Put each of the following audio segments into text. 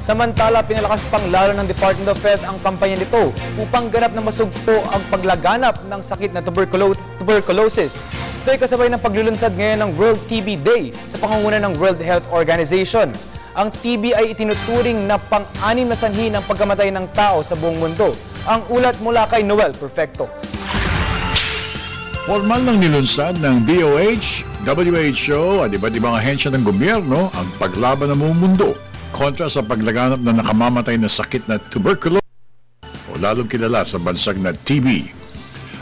Samantala, pinalakas pang lalo ng Department of Health ang kampanya nito upang ganap na masugpo ang paglaganap ng sakit na tuberculosis. Ito ay kasabay ng paglulunsad ngayon ng World TB Day sa pangunguna ng World Health Organization. Ang TB ay itinuturing na pang-anim na sanhi ng pagkamatay ng tao sa buong mundo. Ang ulat mula kay Noel Perfecto. Formal nang nilunsad ng DOH, WHO at iba't ibang ahensya ng gobyerno ang paglaban ng buong mundo kontra sa paglaganap ng nakamamatay na sakit na tuberculosis o lalong kilala sa bansag na TB.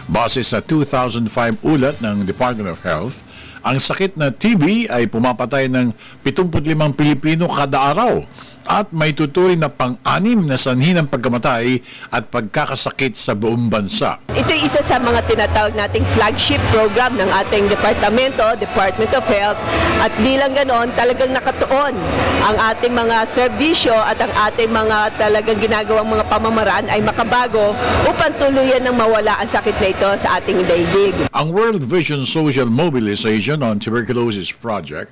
Base sa 2005 ulat ng Department of Health, ang sakit na TB ay pumapatay ng 75 Pilipino kada araw at may tuturing na pang-anim na sanhi ng pagkamatay at pagkakasakit sa buong bansa. Ito ay isa sa mga tinatawag nating flagship program ng ating departamento, Department of Health, at bilang ganon talagang nakatuon ang ating mga serbisyo at ang ating mga talagang ginagawang mga pamamaraan ay makabago upang tuluyan ng mawala ang sakit na ito sa ating daigdig. Ang World Vision Social Mobilization on Tuberculosis Project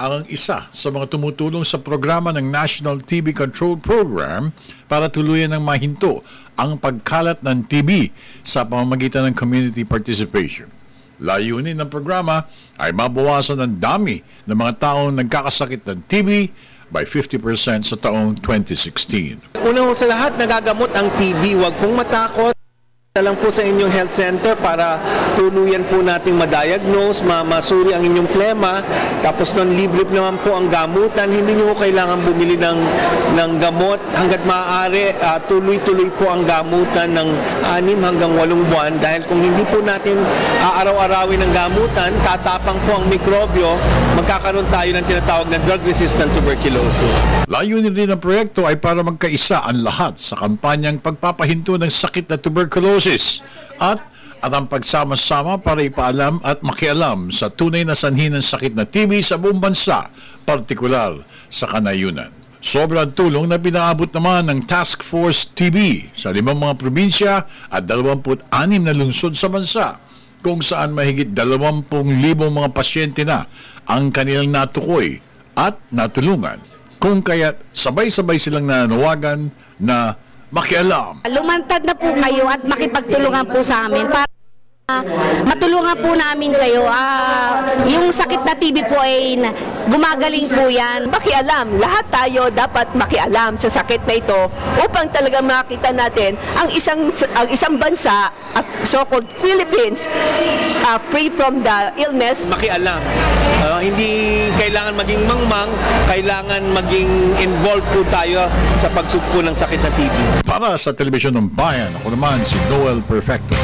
ang isa sa mga tumutulong sa programa ng National TB Control Program para tuluyan ng mahinto ang pagkalat ng TB sa pamamagitan ng community participation. Layunin ng programa ay mabawasan ang dami ng mga taong nagkakasakit ng TB by 50% sa taong 2016. Una sa lahat, nagagamot ang TB. Huwag pong matakot. Lang po sa inyong health center para tuluyan po nating ma-diagnose, masuri ang inyong plema. Tapos nun, libre naman po ang gamutan. Hindi nyo kailangan bumili ng gamot. Hanggat maaari, tuloy-tuloy po ang gamutan ng 6 hanggang 8 buwan. Dahil kung hindi po natin araw-arawin ang gamutan, tatapang po ang mikrobyo, magkakaroon tayo ng tinatawag na drug-resistant tuberculosis. Layunin din ng proyekto ay para magkaisa ang lahat sa kampanyang pagpapahinto ng sakit na tuberculosis at ang pagsama-sama para ipaalam at makialam sa tunay na sanhi ng sakit na TB sa buong bansa, partikular sa kanayunan. Sobrang tulong na pinaabot naman ng Task Force TB sa 5 mga probinsya at 26 na lungsod sa bansa, kung saan mahigit 20,000 mga pasyente na ang kanilang natukoy at natulungan. Kung kaya't sabay-sabay silang nananawagan na makialam. Lumantad na po kayo at makipagtulungan po sa amin para matulungan po namin kayo. Yung sakit na TB po ay gumagaling po yan. Makialam, lahat tayo dapat makialam sa sakit na ito upang talaga makita natin ang isang bansa, so-called Philippines, free from the illness. Makialam. Hindi kailangan maging mangmang, kailangan maging involved po tayo sa pagsugpo ng sakit na TB. Para sa Telebisyon ng Bayan, ako naman si Noel Perfecto.